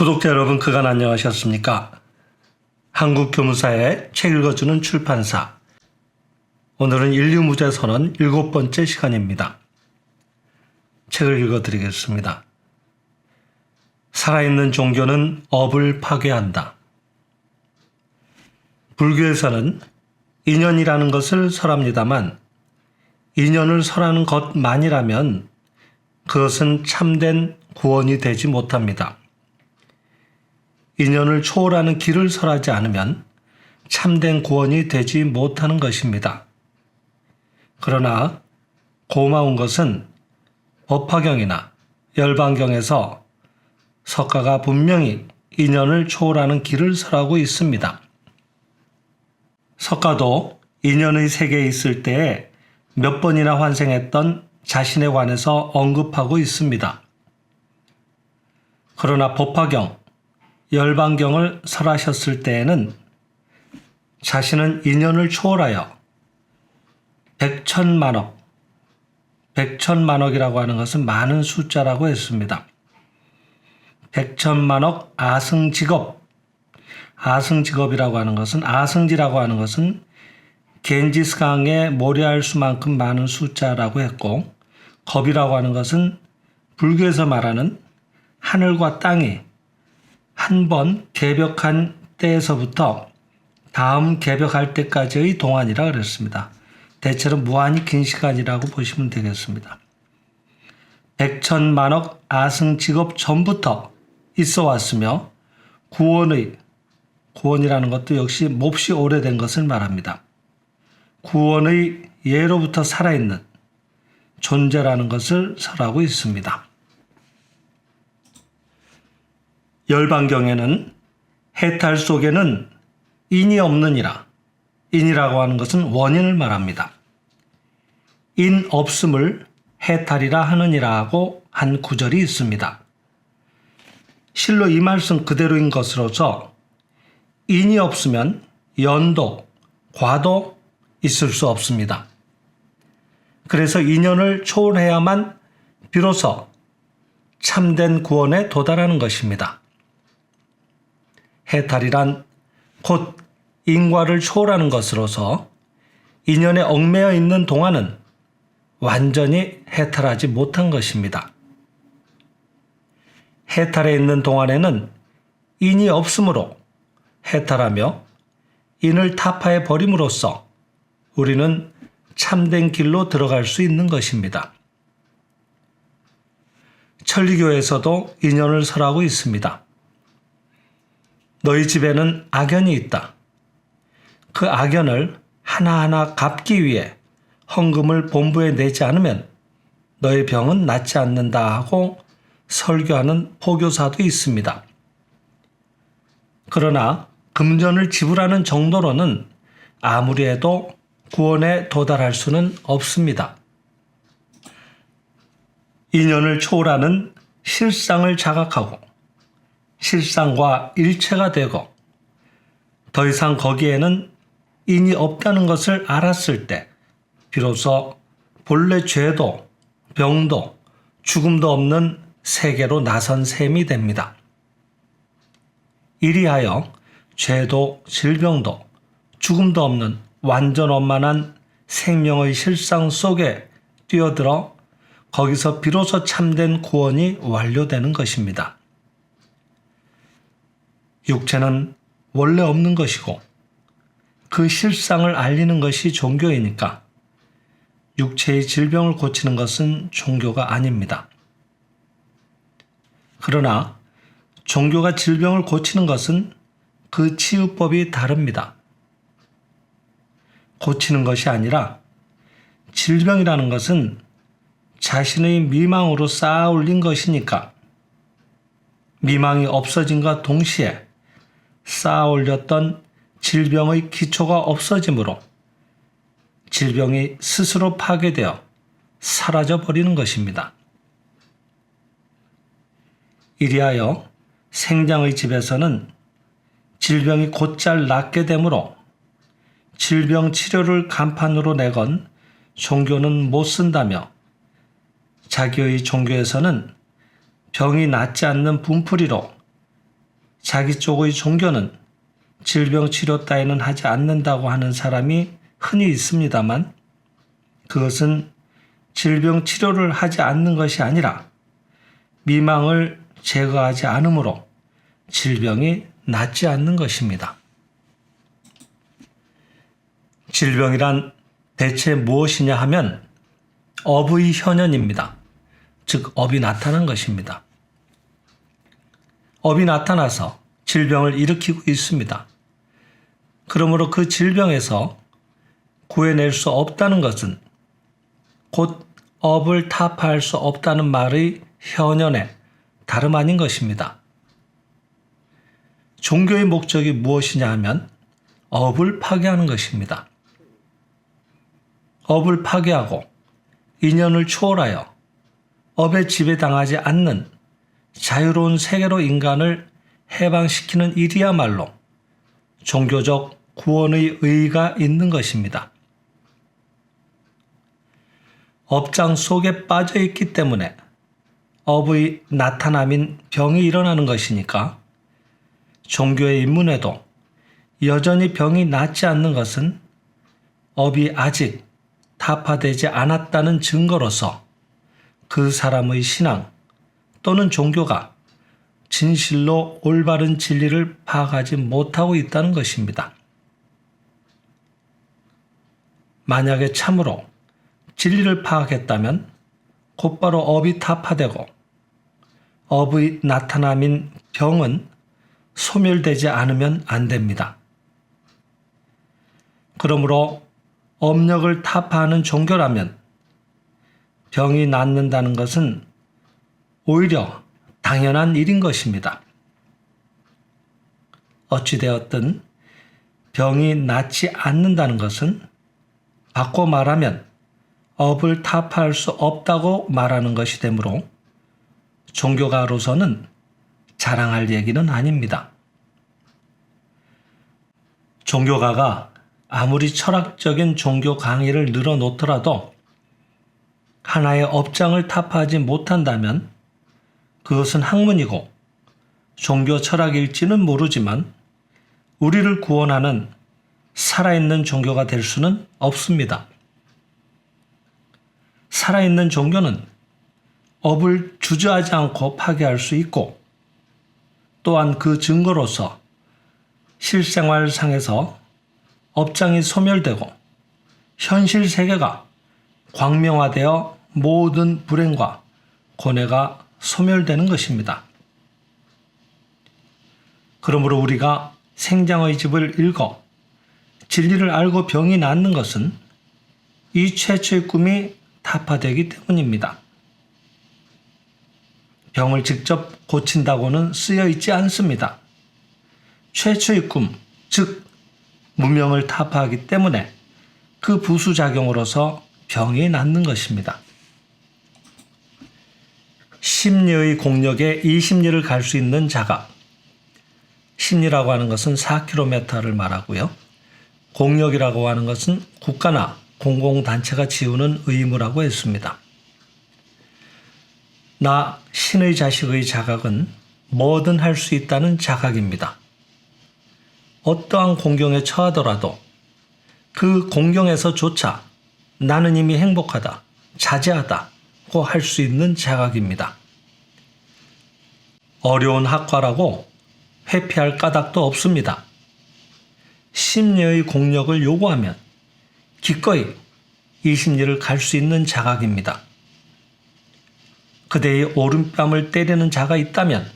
구독자 여러분, 그간 안녕하셨습니까? 한국교무사의 책 읽어주는 출판사. 오늘은 인류무제선언 7번째 시간입니다. 책을 읽어드리겠습니다. 살아있는 종교는 업을 파괴한다. 불교에서는 인연이라는 것을 설합니다만 인연을 설하는 것만이라면 그것은 참된 구원이 되지 못합니다. 인연을 초월하는 길을 설하지 않으면 참된 구원이 되지 못하는 것입니다. 그러나 고마운 것은 법화경이나 열반경에서 석가가 분명히 인연을 초월하는 길을 설하고 있습니다. 석가도 인연의 세계에 있을 때에 몇 번이나 환생했던 자신에 관해서 언급하고 있습니다. 그러나 법화경, 열반경을 설하셨을 때에는 자신은 인연을 초월하여 백천만억, 백천만억이라고 하는 것은 많은 숫자라고 했습니다. 백천만억 아승직업, 아승직업이라고 하는 것은, 아승지라고 하는 것은 겐지스강에 모래알 수만큼 많은 숫자라고 했고, 겁이라고 하는 것은 불교에서 말하는 하늘과 땅이 한 번 개벽한 때에서부터 다음 개벽할 때까지의 동안이라 그랬습니다. 대체로 무한히 긴 시간이라고 보시면 되겠습니다. 백천만억 아승직업 전부터 있어 왔으며 구원이라는 것도 역시 몹시 오래된 것을 말합니다. 구원의 예로부터 살아있는 존재라는 것을 설하고 있습니다. 열반경에는 해탈 속에는 인이 없느니라. 인이라고 하는 것은 원인을 말합니다. 인 없음을 해탈이라 하느니라고 한 구절이 있습니다. 실로 이 말씀 그대로인 것으로서 인이 없으면 연도, 과도 있을 수 없습니다. 그래서 인연을 초월해야만 비로소 참된 구원에 도달하는 것입니다. 해탈이란 곧 인과를 초월하는 것으로서 인연에 얽매여 있는 동안은 완전히 해탈하지 못한 것입니다. 해탈에 있는 동안에는 인이 없으므로 해탈하며 인을 타파해 버림으로써 우리는 참된 길로 들어갈 수 있는 것입니다. 천리교에서도 인연을 설하고 있습니다. 너희 집에는 악연이 있다. 그 악연을 하나하나 갚기 위해 헌금을 본부에 내지 않으면 너의 병은 낫지 않는다 하고 설교하는 포교사도 있습니다. 그러나 금전을 지불하는 정도로는 아무리 해도 구원에 도달할 수는 없습니다. 인연을 초월하는 실상을 자각하고 실상과 일체가 되고 더 이상 거기에는 인이 없다는 것을 알았을 때 비로소 본래 죄도 병도 죽음도 없는 세계로 나선 셈이 됩니다. 이리하여 죄도 질병도 죽음도 없는 완전 원만한 생명의 실상 속에 뛰어들어 거기서 비로소 참된 구원이 완료되는 것입니다. 육체는 원래 없는 것이고 그 실상을 알리는 것이 종교이니까 육체의 질병을 고치는 것은 종교가 아닙니다. 그러나 종교가 질병을 고치는 것은 그 치유법이 다릅니다. 고치는 것이 아니라 질병이라는 것은 자신의 미망으로 쌓아 올린 것이니까 미망이 없어짐과 동시에 쌓아 올렸던 질병의 기초가 없어지므로 질병이 스스로 파괴되어 사라져 버리는 것입니다. 이리하여 생장의 집에서는 질병이 곧잘 낫게 되므로 질병 치료를 간판으로 내건 종교는 못 쓴다며 자기의 종교에서는 병이 낫지 않는 분풀이로 자기 쪽의 종교는 질병 치료 따위는 하지 않는다고 하는 사람이 흔히 있습니다만 그것은 질병 치료를 하지 않는 것이 아니라 미망을 제거하지 않으므로 질병이 낫지 않는 것입니다. 질병이란 대체 무엇이냐 하면 업의 현현입니다. 즉 업이 나타난 것입니다. 업이 나타나서 질병을 일으키고 있습니다. 그러므로 그 질병에서 구해낼 수 없다는 것은 곧 업을 타파할 수 없다는 말의 현현에 다름 아닌 것입니다. 종교의 목적이 무엇이냐 하면 업을 파괴하는 것입니다. 업을 파괴하고 인연을 초월하여 업에 지배당하지 않는 자유로운 세계로 인간을 해방시키는 일이야말로 종교적 구원의 의의가 있는 것입니다. 업장 속에 빠져 있기 때문에 업의 나타남인 병이 일어나는 것이니까 종교에 입문해도 여전히 병이 낫지 않는 것은 업이 아직 타파되지 않았다는 증거로서 그 사람의 신앙 또는 종교가 진실로 올바른 진리를 파악하지 못하고 있다는 것입니다. 만약에 참으로 진리를 파악했다면 곧바로 업이 타파되고 업의 나타남인 병은 소멸되지 않으면 안 됩니다. 그러므로 업력을 타파하는 종교라면 병이 낫는다는 것은 오히려 당연한 일인 것입니다. 어찌되었든 병이 낫지 않는다는 것은 바꿔 말하면 업을 타파할 수 없다고 말하는 것이 되므로 종교가로서는 자랑할 얘기는 아닙니다. 종교가가 아무리 철학적인 종교 강의를 늘어놓더라도 하나의 업장을 타파하지 못한다면 그것은 학문이고 종교 철학일지는 모르지만 우리를 구원하는 살아있는 종교가 될 수는 없습니다. 살아있는 종교는 업을 주저하지 않고 파괴할 수 있고 또한 그 증거로서 실생활상에서 업장이 소멸되고 현실 세계가 광명화되어 모든 불행과 고뇌가 소멸되는 것입니다. 그러므로 우리가 생장의 집을 읽어 진리를 알고 병이 낫는 것은 이 최초의 꿈이 타파되기 때문입니다. 병을 직접 고친다고는 쓰여 있지 않습니다. 최초의 꿈, 즉 무명을 타파하기 때문에 그 부수작용으로서 병이 낫는 것입니다. 심리의 공력에 이 심리를 갈 수 있는 자가, 심리라고 하는 것은 4km를 말하고요. 공력이라고 하는 것은 국가나 공공단체가 지우는 의무라고 했습니다. 나 신의 자식의 자각은 뭐든 할 수 있다는 자각입니다. 어떠한 공경에 처하더라도 그 공경에서조차 나는 이미 행복하다, 자제하다고 할 수 있는 자각입니다. 어려운 학과라고 회피할 까닭도 없습니다. 심리의 공력을 요구하면 기꺼이 이 심리를 갈 수 있는 자각입니다. 그대의 오른뺨을 때리는 자가 있다면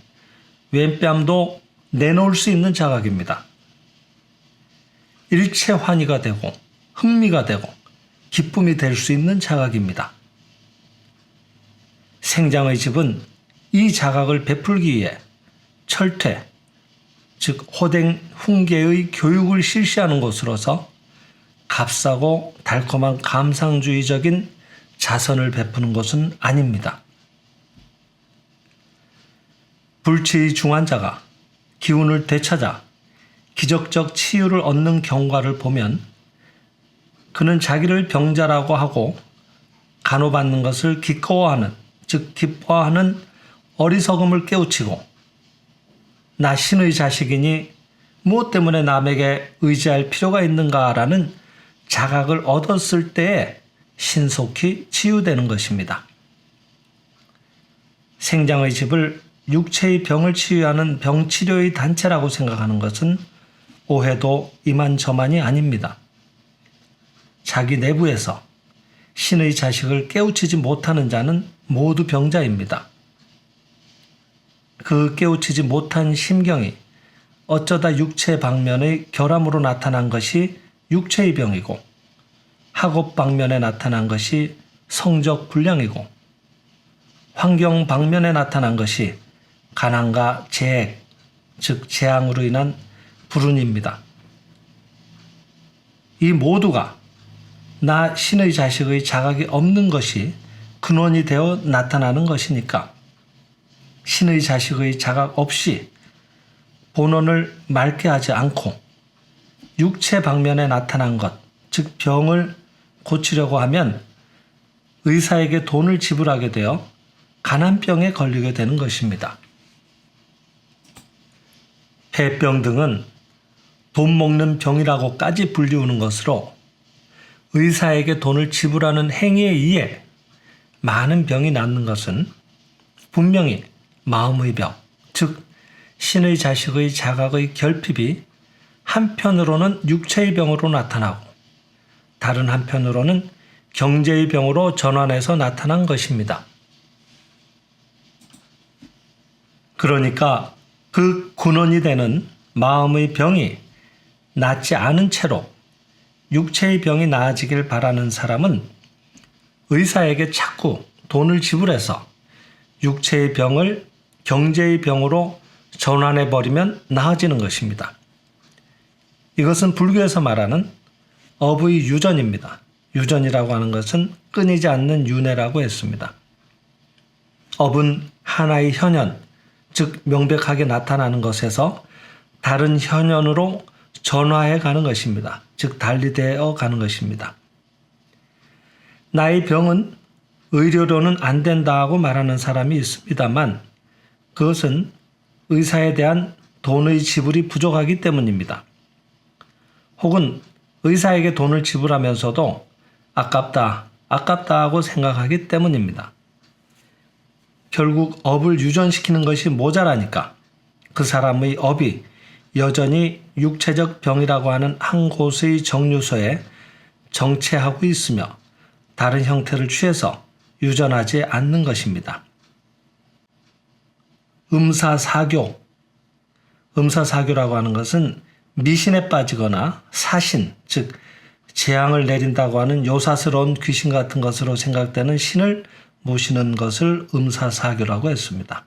왼뺨도 내놓을 수 있는 자각입니다. 일체 환희가 되고 흥미가 되고 기쁨이 될 수 있는 자각입니다. 생장의 집은 이 자각을 베풀기 위해 철퇴, 즉 호댕 훈계의 교육을 실시하는 곳으로서 값싸고 달콤한 감상주의적인 자선을 베푸는 곳은 아닙니다. 불치의 중환자가 기운을 되찾아 기적적 치유를 얻는 경과를 보면 그는 자기를 병자라고 하고 간호받는 것을 기꺼워하는, 즉 기뻐하는 어리석음을 깨우치고 나 신의 자식이니 무엇 때문에 남에게 의지할 필요가 있는가라는 자각을 얻었을 때에 신속히 치유되는 것입니다. 생장의 집을 육체의 병을 치유하는 병치료의 단체라고 생각하는 것은 오해도 이만저만이 아닙니다. 자기 내부에서 신의 자식을 깨우치지 못하는 자는 모두 병자입니다. 그 깨우치지 못한 심경이 어쩌다 육체 방면의 결함으로 나타난 것이 육체의 병이고, 학업 방면에 나타난 것이 성적 불량이고, 환경 방면에 나타난 것이 가난과 재액, 즉 재앙으로 인한 불운입니다. 이 모두가 나 신의 자식의 자각이 없는 것이 근원이 되어 나타나는 것이니까 신의 자식의 자각 없이 본원을 맑게 하지 않고 육체 방면에 나타난 것, 즉 병을 고치려고 하면 의사에게 돈을 지불하게 되어 가난병에 걸리게 되는 것입니다. 폐병 등은 돈 먹는 병이라고까지 불리우는 것으로 의사에게 돈을 지불하는 행위에 의해 많은 병이 낫는 것은 분명히 마음의 병, 즉 신의 자식의 자각의 결핍이 한편으로는 육체의 병으로 나타나고 다른 한편으로는 경제의 병으로 전환해서 나타난 것입니다. 그러니까 그 근원이 되는 마음의 병이 낫지 않은 채로 육체의 병이 나아지길 바라는 사람은 의사에게 자꾸 돈을 지불해서 육체의 병을 경제의 병으로 전환해버리면 나아지는 것입니다. 이것은 불교에서 말하는 업의 유전입니다. 유전이라고 하는 것은 끊이지 않는 윤회라고 했습니다. 업은 하나의 현현, 즉 명백하게 나타나는 것에서 다른 현현으로 전화해 가는 것입니다. 즉 달리되어 가는 것입니다. 나의 병은 의료로는 안 된다고 말하는 사람이 있습니다만 그것은 의사에 대한 돈의 지불이 부족하기 때문입니다. 혹은 의사에게 돈을 지불하면서도 아깝다 하고 생각하기 때문입니다. 결국 업을 유전시키는 것이 모자라니까 그 사람의 업이 여전히 육체적 병이라고 하는 한 곳의 정류소에 정체하고 있으며 다른 형태를 취해서 유전하지 않는 것입니다. 음사사교라고 하는 것은 미신에 빠지거나 사신, 즉 재앙을 내린다고 하는 요사스러운 귀신 같은 것으로 생각되는 신을 모시는 것을 음사사교라고 했습니다.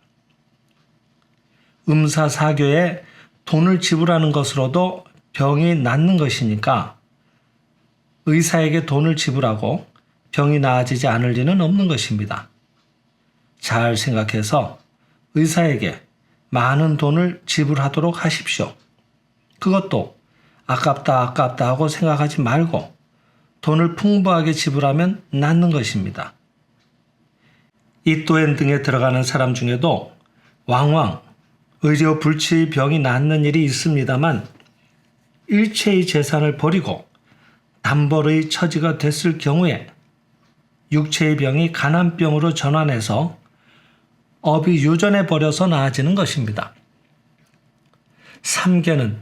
음사사교에 돈을 지불하는 것으로도 병이 낫는 것이니까 의사에게 돈을 지불하고 병이 나아지지 않을 리는 없는 것입니다. 잘 생각해서 의사에게 많은 돈을 지불하도록 하십시오. 그것도 아깝다 하고 생각하지 말고 돈을 풍부하게 지불하면 낫는 것입니다. 이또엔 등에 들어가는 사람 중에도 왕왕 의료 불치의 병이 낫는 일이 있습니다만 일체의 재산을 버리고 단벌의 처지가 됐을 경우에 육체의 병이 가난병으로 전환해서 업이 유전해 버려서 나아지는 것입니다. 삼계는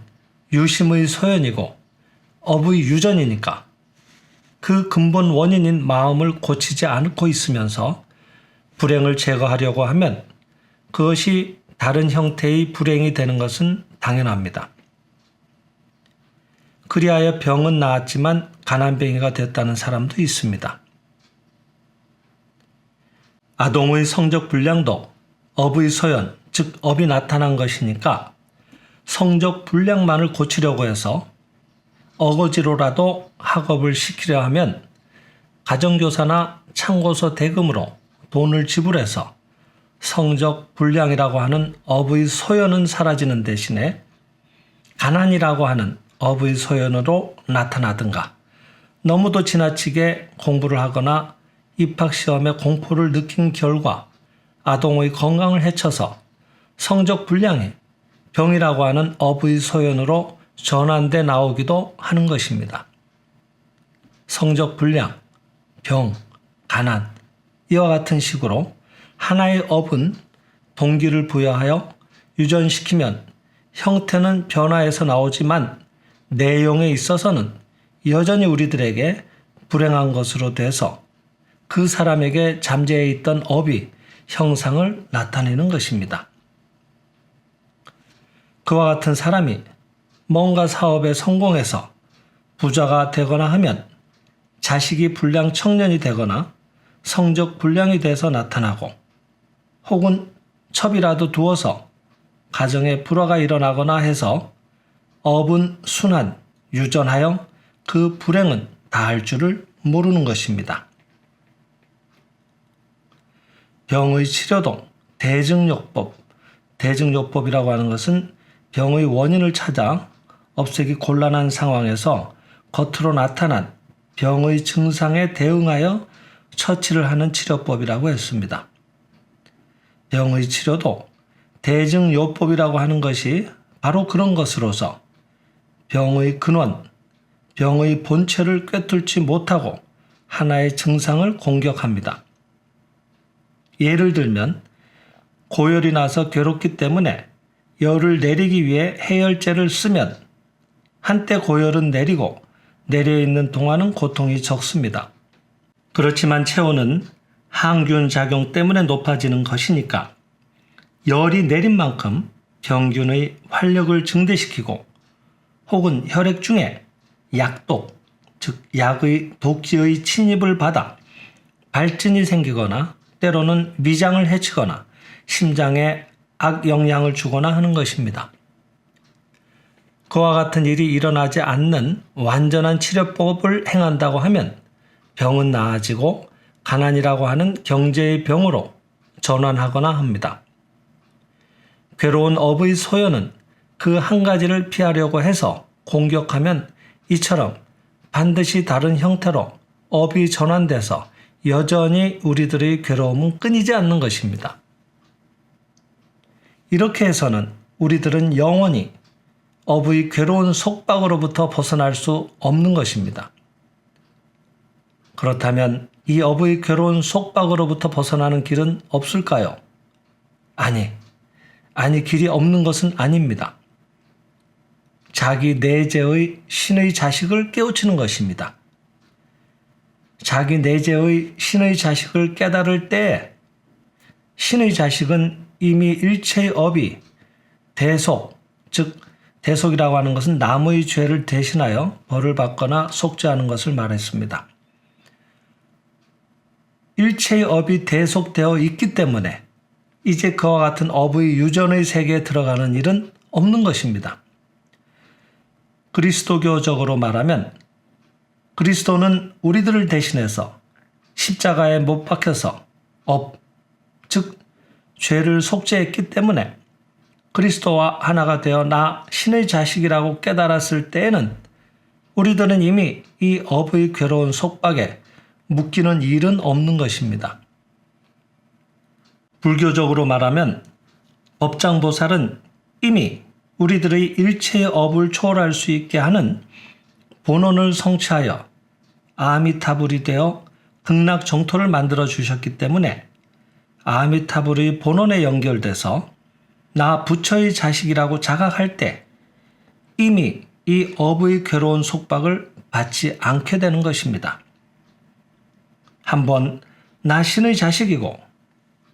유심의 소연이고 업의 유전이니까 그 근본 원인인 마음을 고치지 않고 있으면서 불행을 제거하려고 하면 그것이 다른 형태의 불행이 되는 것은 당연합니다. 그리하여 병은 나았지만 가난뱅이가 됐다는 사람도 있습니다. 아동의 성적 불량도 업의 소연, 즉 업이 나타난 것이니까 성적 불량만을 고치려고 해서 어거지로라도 학업을 시키려 하면 가정교사나 참고서 대금으로 돈을 지불해서 성적 불량이라고 하는 업의 소연은 사라지는 대신에 가난이라고 하는 업의 소연으로 나타나든가 너무도 지나치게 공부를 하거나 입학시험에 공포를 느낀 결과 아동의 건강을 해쳐서 성적 불량이 병이라고 하는 업의 소연으로 전환돼 나오기도 하는 것입니다. 성적 불량, 병, 가난 이와 같은 식으로 하나의 업은 동기를 부여하여 유전시키면 형태는 변화해서 나오지만 내용에 있어서는 여전히 우리들에게 불행한 것으로 돼서 그 사람에게 잠재해 있던 업이 형상을 나타내는 것입니다. 그와 같은 사람이 뭔가 사업에 성공해서 부자가 되거나 하면 자식이 불량 청년이 되거나 성적 불량이 돼서 나타나고 혹은 첩이라도 두어서 가정에 불화가 일어나거나 해서 업은 순환, 유전하여 그 불행은 다할 줄을 모르는 것입니다. 병의 치료도 대증요법, 대증요법이라고 하는 것은 병의 원인을 찾아 없애기 곤란한 상황에서 겉으로 나타난 병의 증상에 대응하여 처치를 하는 치료법이라고 했습니다. 병의 치료도 대증요법이라고 하는 것이 바로 그런 것으로서 병의 근원, 병의 본체를 꿰뚫지 못하고 하나의 증상을 공격합니다. 예를 들면 고열이 나서 괴롭기 때문에 열을 내리기 위해 해열제를 쓰면 한때 고열은 내리고 내려있는 동안은 고통이 적습니다. 그렇지만 체온은 항균 작용 때문에 높아지는 것이니까 열이 내린 만큼 병균의 활력을 증대시키고 혹은 혈액 중에 약독, 즉 약의 독기의 침입을 받아 발진이 생기거나 때로는 위장을 해치거나 심장에 악영향을 주거나 하는 것입니다. 그와 같은 일이 일어나지 않는 완전한 치료법을 행한다고 하면 병은 나아지고 가난이라고 하는 경제의 병으로 전환하거나 합니다. 괴로운 업의 소연은 그 한 가지를 피하려고 해서 공격하면 이처럼 반드시 다른 형태로 업이 전환돼서 여전히 우리들의 괴로움은 끊이지 않는 것입니다. 이렇게 해서는 우리들은 영원히 업의 괴로운 속박으로부터 벗어날 수 없는 것입니다. 그렇다면 이 업의 괴로운 속박으로부터 벗어나는 길은 없을까요? 아니, 길이 없는 것은 아닙니다. 자기 내재의 신의 자식을 깨우치는 것입니다. 자기 내재의 신의 자식을 깨달을 때 신의 자식은 이미 일체의 업이 대속, 즉 대속이라고 하는 것은 남의 죄를 대신하여 벌을 받거나 속죄하는 것을 말했습니다. 일체의 업이 대속되어 있기 때문에 이제 그와 같은 업의 유전의 세계에 들어가는 일은 없는 것입니다. 그리스도교적으로 말하면 그리스도는 우리들을 대신해서 십자가에 못 박혀서 업, 즉 죄를 속죄했기 때문에 그리스도와 하나가 되어 나 신의 자식이라고 깨달았을 때에는 우리들은 이미 이 업의 괴로운 속박에 묶이는 일은 없는 것입니다. 불교적으로 말하면 법장보살은 이미 우리들의 일체의 업을 초월할 수 있게 하는 본원을 성취하여 아미타불이 되어 극락 정토를 만들어 주셨기 때문에 아미타불의 본원에 연결돼서 나 부처의 자식이라고 자각할 때 이미 이 업의 괴로운 속박을 받지 않게 되는 것입니다. 한번 나 신의 자식이고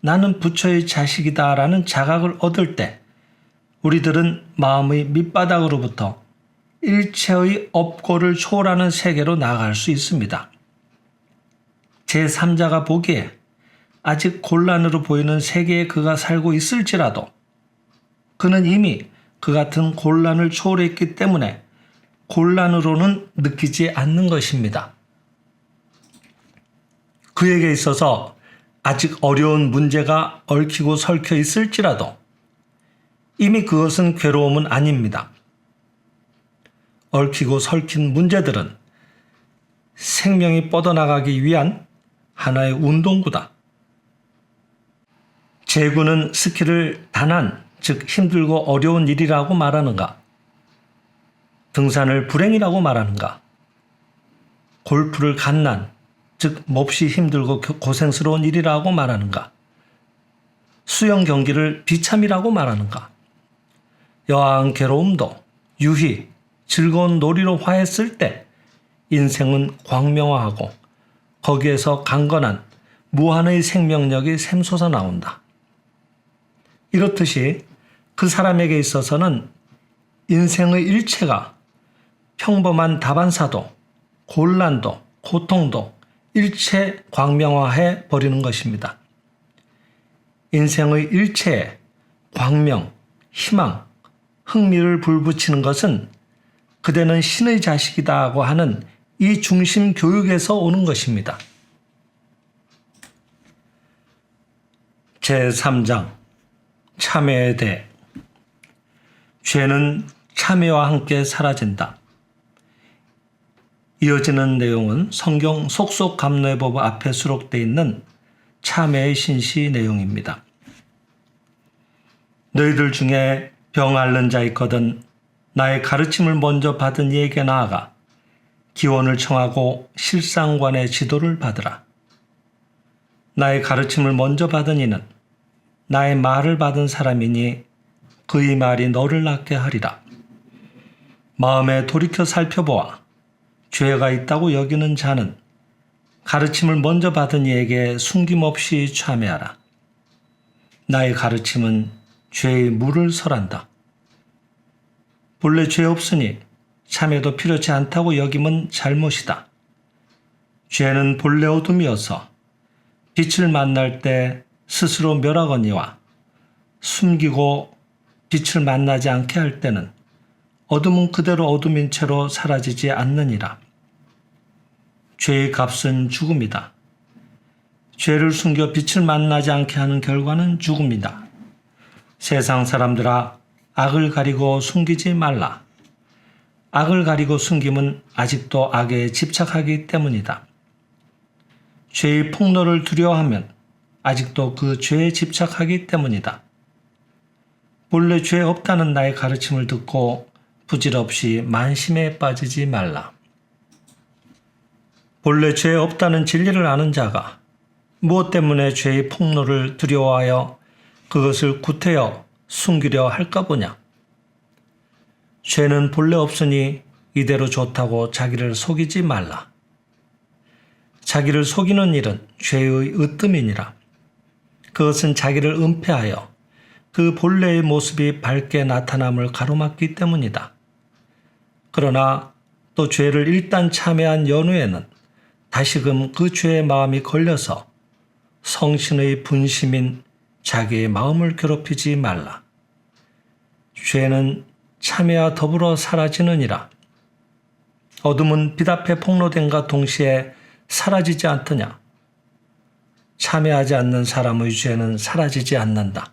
나는 부처의 자식이다라는 자각을 얻을 때 우리들은 마음의 밑바닥으로부터 일체의 업고를 초월하는 세계로 나아갈 수 있습니다. 제3자가 보기에 아직 곤란으로 보이는 세계에 그가 살고 있을지라도 그는 이미 그 같은 곤란을 초월했기 때문에 곤란으로는 느끼지 않는 것입니다. 그에게 있어서 아직 어려운 문제가 얽히고 설켜 있을지라도 이미 그것은 괴로움은 아닙니다. 얽히고 설킨 문제들은 생명이 뻗어나가기 위한 하나의 운동구다. 제구는 스키를 단한 즉 힘들고 어려운 일이라고 말하는가? 등산을 불행이라고 말하는가? 골프를 갓난, 즉 몹시 힘들고 고생스러운 일이라고 말하는가? 수영 경기를 비참이라고 말하는가? 여하한 괴로움도 유희, 즐거운 놀이로 화했을 때 인생은 광명화하고 거기에서 강건한 무한의 생명력이 샘솟아 나온다. 이렇듯이 그 사람에게 있어서는 인생의 일체가 평범한 다반사도, 곤란도, 고통도 일체 광명화해 버리는 것입니다. 인생의 일체에 광명, 희망, 흥미를 불붙이는 것은 그대는 신의 자식이다고 하는 이 중심 교육에서 오는 것입니다. 제3장 참회에 대해 죄는 참회와 함께 사라진다. 이어지는 내용은 성경 속속감로의법 앞에 수록되어 있는 참회의 신시 내용입니다. 너희들 중에 병 앓는 자 있거든 나의 가르침을 먼저 받은 이에게 나아가 기원을 청하고 실상관의 지도를 받으라. 나의 가르침을 먼저 받은 이는 나의 말을 받은 사람이니 그의 말이 너를 낫게 하리라. 마음에 돌이켜 살펴보아 죄가 있다고 여기는 자는 가르침을 먼저 받은 이에게 숨김없이 참회하라. 나의 가르침은 죄의 물을 설한다. 본래 죄 없으니 참회도 필요치 않다고 여김은 잘못이다. 죄는 본래 어둠이어서 빛을 만날 때 스스로 멸하거니와 숨기고 빛을 만나지 않게 할 때는 어둠은 그대로 어둠인 채로 사라지지 않느니라. 죄의 값은 죽음이다. 죄를 숨겨 빛을 만나지 않게 하는 결과는 죽음이다. 세상 사람들아, 악을 가리고 숨기지 말라. 악을 가리고 숨김은 아직도 악에 집착하기 때문이다. 죄의 폭로를 두려워하면 아직도 그 죄에 집착하기 때문이다. 본래 죄 없다는 나의 가르침을 듣고 부질없이 만심에 빠지지 말라. 본래 죄 없다는 진리를 아는 자가 무엇 때문에 죄의 폭로를 두려워하여 그것을 구태여 숨기려 할까 보냐. 죄는 본래 없으니 이대로 좋다고 자기를 속이지 말라. 자기를 속이는 일은 죄의 으뜸이니라. 그것은 자기를 은폐하여 그 본래의 모습이 밝게 나타남을 가로막기 때문이다. 그러나 또 죄를 일단 참회한 연후에는 다시금 그 죄의 마음이 걸려서 성신의 분심인 자기의 마음을 괴롭히지 말라. 죄는 참회와 더불어 사라지느니라. 어둠은 빛 앞에 폭로됨과 동시에 사라지지 않더냐. 참회하지 않는 사람의 죄는 사라지지 않는다.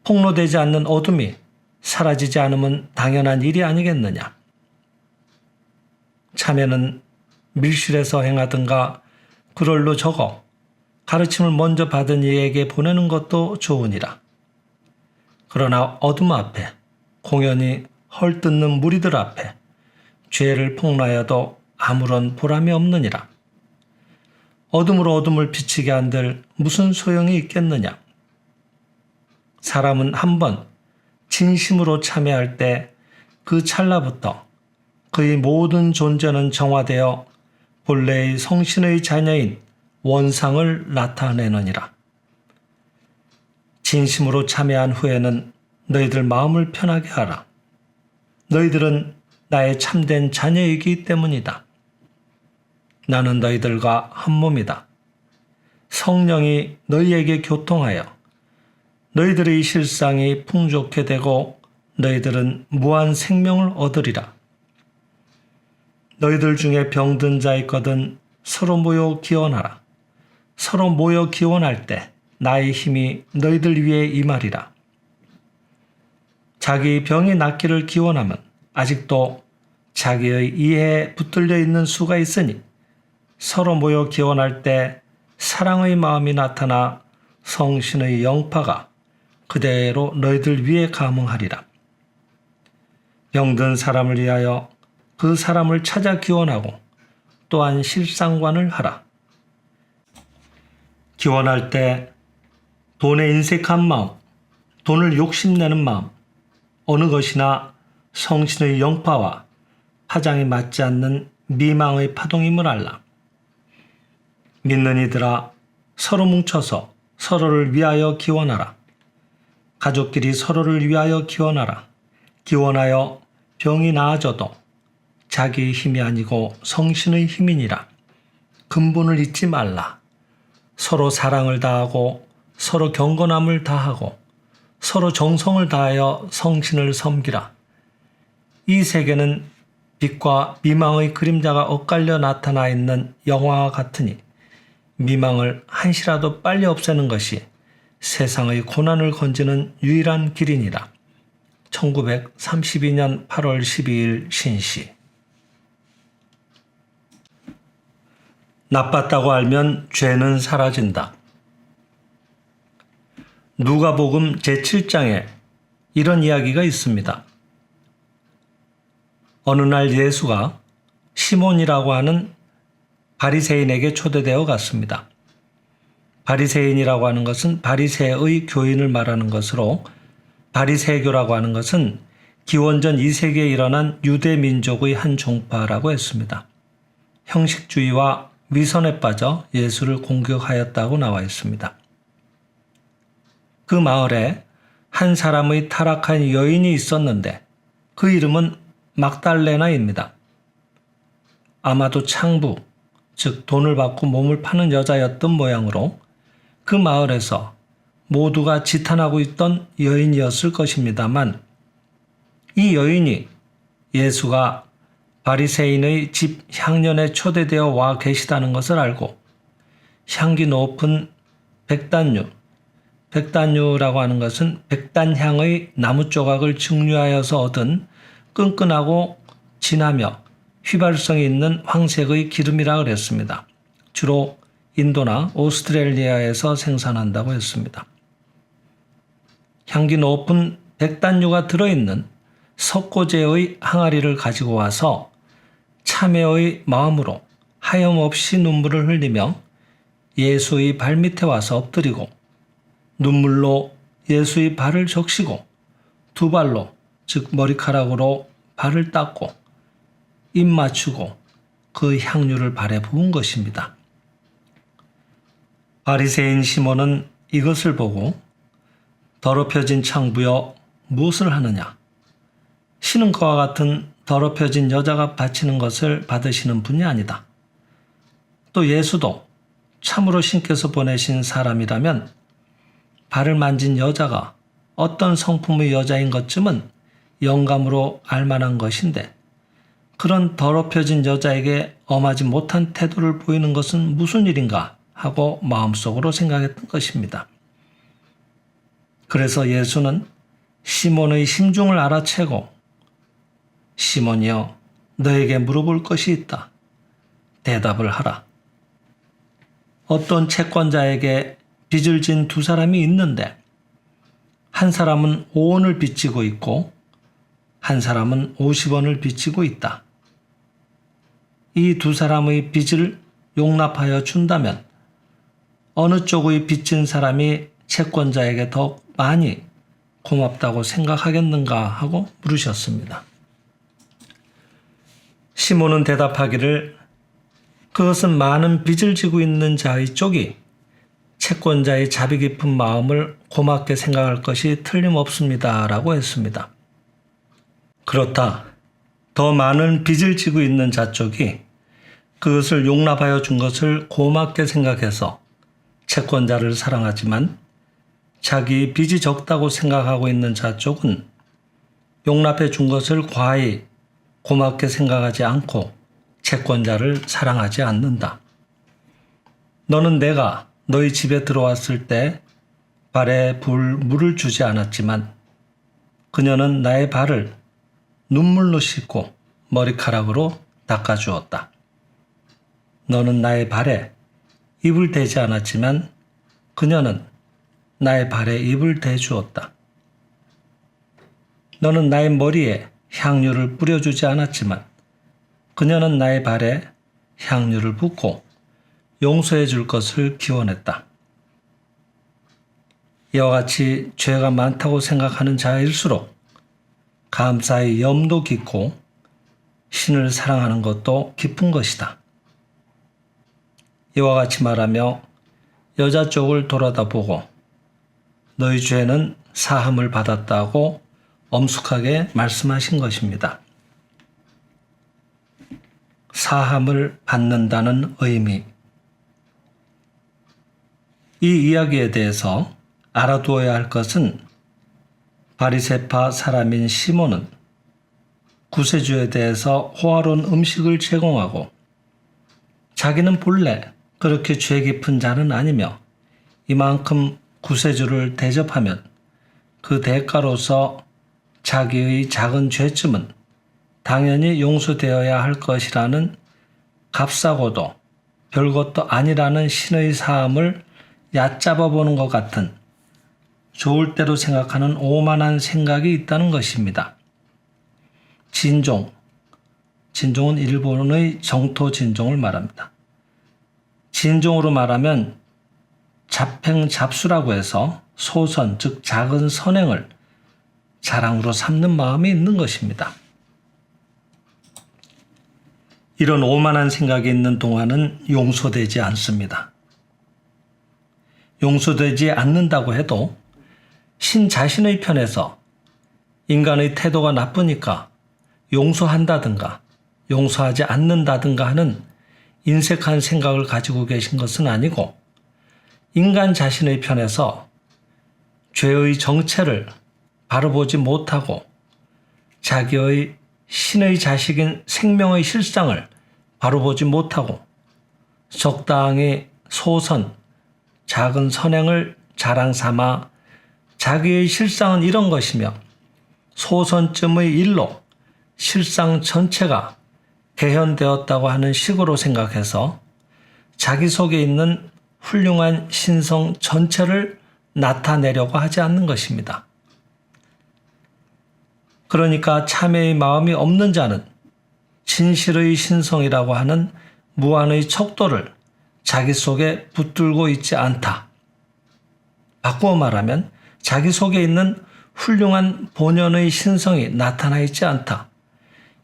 폭로되지 않는 어둠이 사라지지 않으면 당연한 일이 아니겠느냐. 참회는 밀실에서 행하든가 그럴로 적어 가르침을 먼저 받은 이에게 보내는 것도 좋으니라. 그러나 어둠 앞에 공연히 헐뜯는 무리들 앞에 죄를 폭로하여도 아무런 보람이 없느니라. 어둠으로 어둠을 비치게 한들 무슨 소용이 있겠느냐. 사람은 한번 진심으로 참회할 때 그 찰나부터 그의 모든 존재는 정화되어 본래의 성신의 자녀인 원상을 나타내느니라. 진심으로 참회한 후에는 너희들 마음을 편하게 하라. 너희들은 나의 참된 자녀이기 때문이다. 나는 너희들과 한 몸이다. 성령이 너희에게 교통하여 너희들의 실상이 풍족해 되고 너희들은 무한 생명을 얻으리라. 너희들 중에 병든 자 있거든 서로 모여 기원하라. 서로 모여 기원할 때 나의 힘이 너희들 위에 임하리라. 자기 병이 낫기를 기원하면 아직도 자기의 이해에 붙들려 있는 수가 있으니 서로 모여 기원할 때 사랑의 마음이 나타나 성신의 영파가 그대로 너희들 위에 감응하리라. 병든 사람을 위하여 그 사람을 찾아 기원하고 또한 실상관을 하라. 기원할 때 돈에 인색한 마음, 돈을 욕심내는 마음, 어느 것이나 성신의 영파와 파장이 맞지 않는 미망의 파동임을 알라. 믿는 이들아, 서로 뭉쳐서 서로를 위하여 기원하라. 가족끼리 서로를 위하여 기원하라. 기원하여 병이 나아져도 자기의 힘이 아니고 성신의 힘이니라. 근본을 잊지 말라. 서로 사랑을 다하고 서로 경건함을 다하고 서로 정성을 다하여 성신을 섬기라. 이 세계는 빛과 미망의 그림자가 엇갈려 나타나 있는 영화와 같으니 미망을 한시라도 빨리 없애는 것이 세상의 고난을 건지는 유일한 길이니라. 1932년 8월 12일 신시. 나빴다고 알면 죄는 사라진다. 누가복음 제7장에 이런 이야기가 있습니다. 어느 날 예수가 시몬이라고 하는 바리새인에게 초대되어 갔습니다. 바리새인이라고 하는 것은 바리새의 교인을 말하는 것으로, 바리새교라고 하는 것은 기원전 2세기에 일어난 유대 민족의 한 종파라고 했습니다. 형식주의와 위선에 빠져 예수를 공격하였다고 나와 있습니다. 그 마을에 한 사람의 타락한 여인이 있었는데 그 이름은 막달레나입니다. 아마도 창부, 즉 돈을 받고 몸을 파는 여자였던 모양으로 그 마을에서 모두가 지탄하고 있던 여인이었을 것입니다만, 이 여인이 예수가 바리새인의 집 향년에 초대되어 와 계시다는 것을 알고 향기 높은 백단류라고 하는 것은 백단향의 나무 조각을 증류하여서 얻은 끈끈하고 진하며 휘발성이 있는 황색의 기름이라 그랬습니다. 주로 인도나 오스트레일리아에서 생산한다고 했습니다. 향기 높은 백단류가 들어있는 석고제의 항아리를 가지고 와서 참회의 마음으로 하염없이 눈물을 흘리며 예수의 발밑에 와서 엎드리고 눈물로 예수의 발을 적시고 두 발로, 즉 머리카락으로 발을 닦고 입 맞추고 그 향유를 발에 부은 것입니다. 바리새인 시몬은 이것을 보고 더럽혀진 창부여 무엇을 하느냐? 신은 그와 같은 더럽혀진 여자가 바치는 것을 받으시는 분이 아니다. 또 예수도 참으로 신께서 보내신 사람이라면 발을 만진 여자가 어떤 성품의 여자인 것쯤은 영감으로 알만한 것인데 그런 더럽혀진 여자에게 엄하지 못한 태도를 보이는 것은 무슨 일인가 하고 마음속으로 생각했던 것입니다. 그래서 예수는 시몬의 심중을 알아채고 시몬이여, 너에게 물어볼 것이 있다. 대답을 하라. 어떤 채권자에게 빚을 진 두 사람이 있는데 한 사람은 5원을 빚지고 있고 한 사람은 50원을 빚지고 있다. 이 두 사람의 빚을 용납하여 준다면 어느 쪽의 빚진 사람이 채권자에게 더 많이 고맙다고 생각하겠는가 하고 물으셨습니다. 시몬은 대답하기를 그것은 많은 빚을 지고 있는 자의 쪽이 채권자의 자비 깊은 마음을 고맙게 생각할 것이 틀림없습니다 라고 했습니다. 그렇다. 더 많은 빚을 지고 있는 자 쪽이 그것을 용납하여 준 것을 고맙게 생각해서 채권자를 사랑하지만 자기 빚이 적다고 생각하고 있는 자 쪽은 용납해 준 것을 과히 고맙게 생각하지 않고 채권자를 사랑하지 않는다. 너는 내가 너희 집에 들어왔을 때 발에 물을 주지 않았지만 그녀는 나의 발을 눈물로 씻고 머리카락으로 닦아주었다. 너는 나의 발에 입을 대지 않았지만 그녀는 나의 발에 입을 대주었다. 너는 나의 머리에 향유를 뿌려주지 않았지만 그녀는 나의 발에 향유를 붓고 용서해 줄 것을 기원했다. 이와 같이 죄가 많다고 생각하는 자일수록 감사의 염도 깊고 신을 사랑하는 것도 깊은 것이다. 이와 같이 말하며 여자 쪽을 돌아다보고 너희 죄는 사함을 받았다고 엄숙하게 말씀하신 것입니다. 사함을 받는다는 의미. 이 이야기에 대해서 알아두어야 할 것은 바리새파 사람인 시몬은 구세주에 대해서 호화로운 음식을 제공하고 자기는 본래 그렇게 죄 깊은 자는 아니며 이만큼 구세주를 대접하면 그 대가로서 자기의 작은 죄쯤은 당연히 용서되어야 할 것이라는 값싸고도 별것도 아니라는 신의 사함을 얕잡아 보는 것 같은 좋을 대로 생각하는 오만한 생각이 있다는 것입니다. 진종은 일본의 정토 진종을 말합니다. 진종으로 말하면 잡행잡수라고 해서 소선, 즉 작은 선행을 자랑으로 삼는 마음이 있는 것입니다. 이런 오만한 생각이 있는 동안은 용서되지 않습니다. 용서되지 않는다고 해도 신 자신의 편에서 인간의 태도가 나쁘니까 용서한다든가 용서하지 않는다든가 하는 인색한 생각을 가지고 계신 것은 아니고 인간 자신의 편에서 죄의 정체를 바로 보지 못하고 자기의 신의 자식인 생명의 실상을 바로 보지 못하고 적당히 소선, 작은 선행을 자랑 삼아 자기의 실상은 이런 것이며 소선쯤의 일로 실상 전체가 개현되었다고 하는 식으로 생각해서 자기 속에 있는 훌륭한 신성 전체를 나타내려고 하지 않는 것입니다. 그러니까 참회의 마음이 없는 자는 진실의 신성이라고 하는 무한의 척도를 자기 속에 붙들고 있지 않다. 바꾸어 말하면 자기 속에 있는 훌륭한 본연의 신성이 나타나 있지 않다.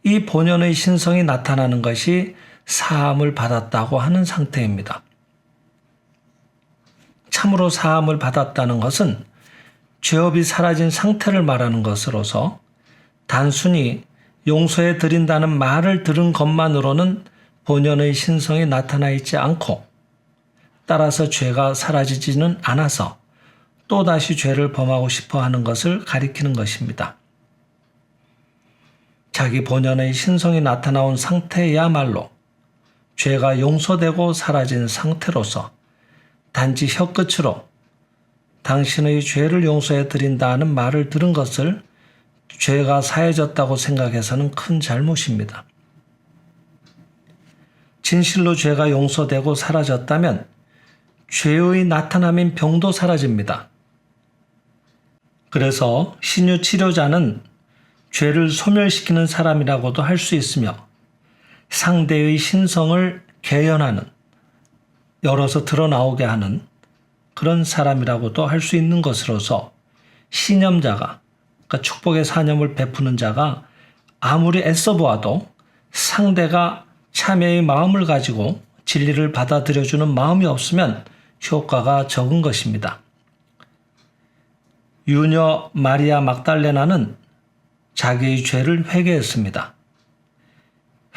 이 본연의 신성이 나타나는 것이 사함을 받았다고 하는 상태입니다. 참으로 사함을 받았다는 것은 죄업이 사라진 상태를 말하는 것으로서 단순히 용서해 드린다는 말을 들은 것만으로는 본연의 신성이 나타나 있지 않고 따라서 죄가 사라지지는 않아서 또다시 죄를 범하고 싶어 하는 것을 가리키는 것입니다. 자기 본연의 신성이 나타나온 상태야말로 죄가 용서되고 사라진 상태로서 단지 혀끝으로 당신의 죄를 용서해 드린다는 말을 들은 것을 죄가 사해졌다고 생각해서는 큰 잘못입니다. 진실로 죄가 용서되고 사라졌다면 죄의 나타남인 병도 사라집니다. 그래서 신유 치료자는 죄를 소멸시키는 사람이라고도 할 수 있으며 상대의 신성을 개연하는, 열어서 드러나오게 하는 그런 사람이라고도 할 수 있는 것으로서 신념자가, 그러니까 축복의 사념을 베푸는 자가 아무리 애써 보아도 상대가 참회의 마음을 가지고 진리를 받아들여주는 마음이 없으면 효과가 적은 것입니다. 유녀 마리아 막달레나는 자기의 죄를 회개했습니다.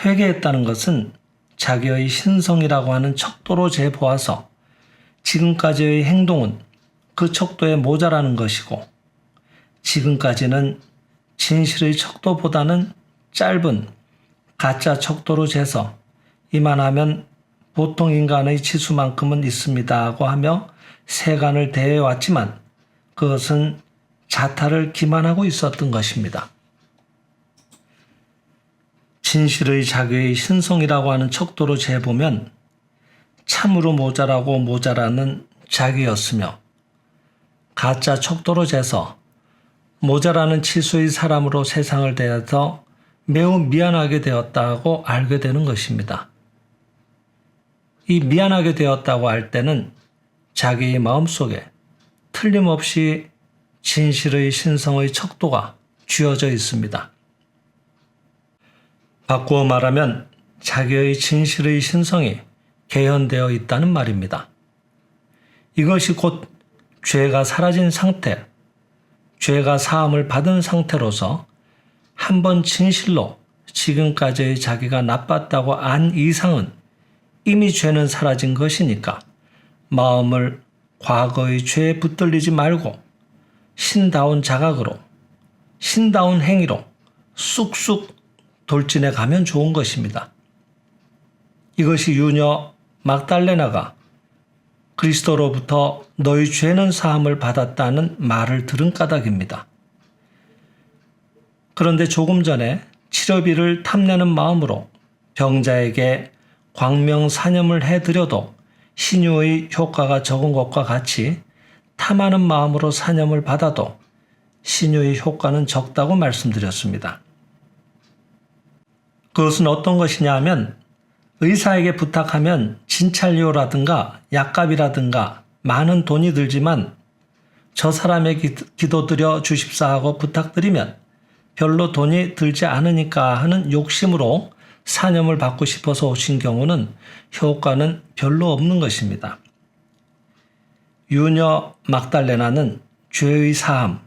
회개했다는 것은 자기의 신성이라고 하는 척도로 재보아서 지금까지의 행동은 그 척도에 모자라는 것이고 지금까지는 진실의 척도보다는 짧은 가짜 척도로 재서 이만하면 보통 인간의 치수만큼은 있습니다 하고 하며 세간을 대해왔지만 그것은 자타를 기만하고 있었던 것입니다. 진실의 자기의 신성이라고 하는 척도로 재보면 참으로 모자라고 모자라는 자기였으며 가짜 척도로 재서 모자라는 치수의 사람으로 세상을 대해서 매우 미안하게 되었다고 알게 되는 것입니다. 이 미안하게 되었다고 할 때는 자기의 마음속에 틀림없이 진실의 신성의 척도가 쥐어져 있습니다. 바꾸어 말하면 자기의 진실의 신성이 개현되어 있다는 말입니다. 이것이 곧 죄가 사라진 상태, 죄가 사함을 받은 상태로서 한 번 진실로 지금까지의 자기가 나빴다고 안 이상은 이미 죄는 사라진 것이니까 마음을 과거의 죄에 붙들리지 말고 신다운 자각으로, 신다운 행위로 쑥쑥 돌진해 가면 좋은 것입니다. 이것이 유녀 막달레나가 그리스도로부터 너희 죄는 사함을 받았다는 말을 들은 까닭입니다. 그런데 조금 전에 치료비를 탐내는 마음으로 병자에게 광명사념을 해드려도 신유의 효과가 적은 것과 같이 탐하는 마음으로 사념을 받아도 신유의 효과는 적다고 말씀드렸습니다. 그것은 어떤 것이냐 하면 의사에게 부탁하면 진찰료라든가 약값이라든가 많은 돈이 들지만 저 사람에게 기도드려 주십사 하고 부탁드리면 별로 돈이 들지 않으니까 하는 욕심으로 사념을 받고 싶어서 오신 경우는 효과는 별로 없는 것입니다. 유녀 막달레나는 죄의 사함,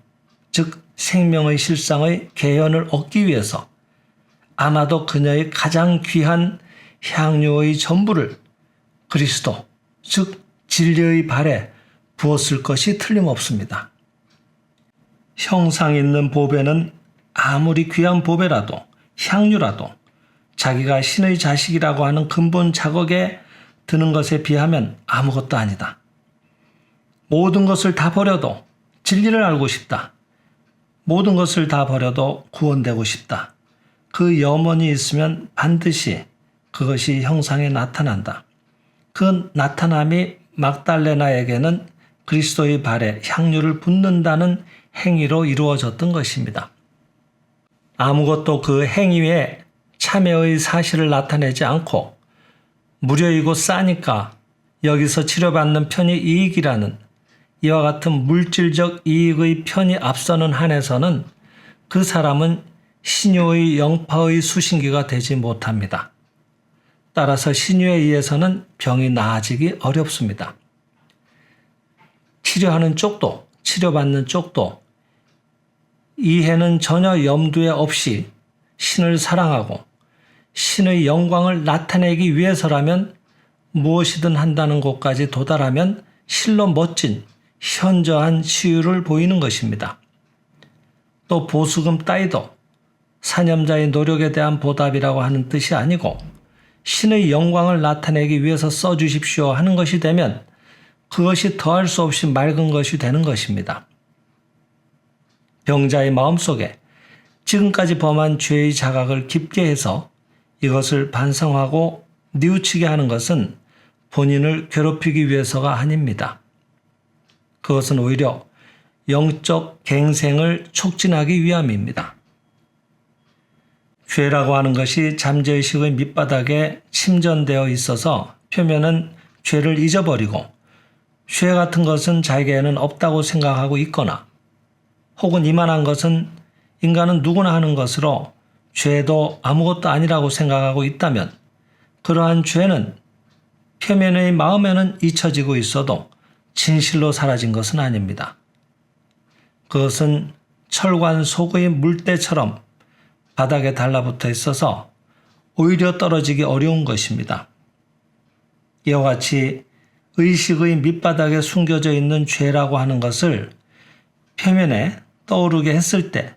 즉 생명의 실상의 개연을 얻기 위해서 아마도 그녀의 가장 귀한 향료의 전부를 그리스도, 즉 진리의 발에 부었을 것이 틀림없습니다. 형상 있는 보배는 아무리 귀한 보배라도 향유라도 자기가 신의 자식이라고 하는 근본 자각에 드는 것에 비하면 아무것도 아니다. 모든 것을 다 버려도 진리를 알고 싶다. 모든 것을 다 버려도 구원되고 싶다. 그 염원이 있으면 반드시 그것이 형상에 나타난다. 그 나타남이 막달레나에게는 그리스도의 발에 향유를 붓는다는 행위로 이루어졌던 것입니다. 아무것도 그 행위에 참여의 사실을 나타내지 않고 무료이고 싸니까 여기서 치료받는 편이 이익이라는 이와 같은 물질적 이익의 편이 앞서는 한에서는 그 사람은 신유의 영파의 수신기가 되지 못합니다. 따라서 신유에 의해서는 병이 나아지기 어렵습니다. 치료하는 쪽도 치료받는 쪽도 이해는 전혀 염두에 없이 신을 사랑하고 신의 영광을 나타내기 위해서라면 무엇이든 한다는 곳까지 도달하면 실로 멋진 현저한 치유를 보이는 것입니다. 또 보수금 따위도 사념자의 노력에 대한 보답이라고 하는 뜻이 아니고 신의 영광을 나타내기 위해서 써주십시오 하는 것이 되면 그것이 더할 수 없이 맑은 것이 되는 것입니다. 병자의 마음속에 지금까지 범한 죄의 자각을 깊게 해서 이것을 반성하고 뉘우치게 하는 것은 본인을 괴롭히기 위해서가 아닙니다. 그것은 오히려 영적 갱생을 촉진하기 위함입니다. 죄라고 하는 것이 잠재의식의 밑바닥에 침전되어 있어서 표면은 죄를 잊어버리고 죄 같은 것은 자기에는 없다고 생각하고 있거나 혹은 이만한 것은 인간은 누구나 하는 것으로 죄도 아무것도 아니라고 생각하고 있다면 그러한 죄는 표면의 마음에는 잊혀지고 있어도 진실로 사라진 것은 아닙니다. 그것은 철관 속의 물때처럼 바닥에 달라붙어 있어서 오히려 떨어지기 어려운 것입니다. 이와 같이 의식의 밑바닥에 숨겨져 있는 죄라고 하는 것을 표면에 떠오르게 했을 때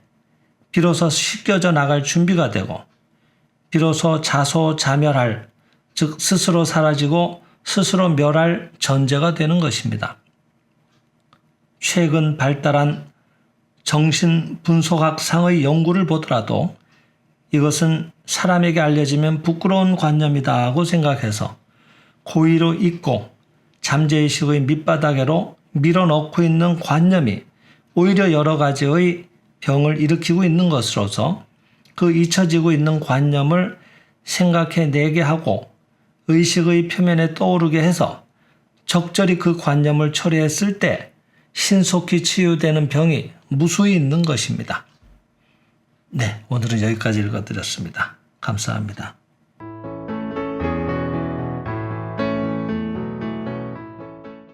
비로소 씻겨져 나갈 준비가 되고 비로소 자소자멸할, 즉 스스로 사라지고 스스로 멸할 전제가 되는 것입니다. 최근 발달한 정신분석학상의 연구를 보더라도 이것은 사람에게 알려지면 부끄러운 관념이다 하고 생각해서 고의로 잊고 잠재의식의 밑바닥으로 밀어넣고 있는 관념이 오히려 여러 가지의 병을 일으키고 있는 것으로서 그 잊혀지고 있는 관념을 생각해내게 하고 의식의 표면에 떠오르게 해서 적절히 그 관념을 처리했을 때 신속히 치유되는 병이 무수히 있는 것입니다. 네, 오늘은 여기까지 읽어드렸습니다. 감사합니다.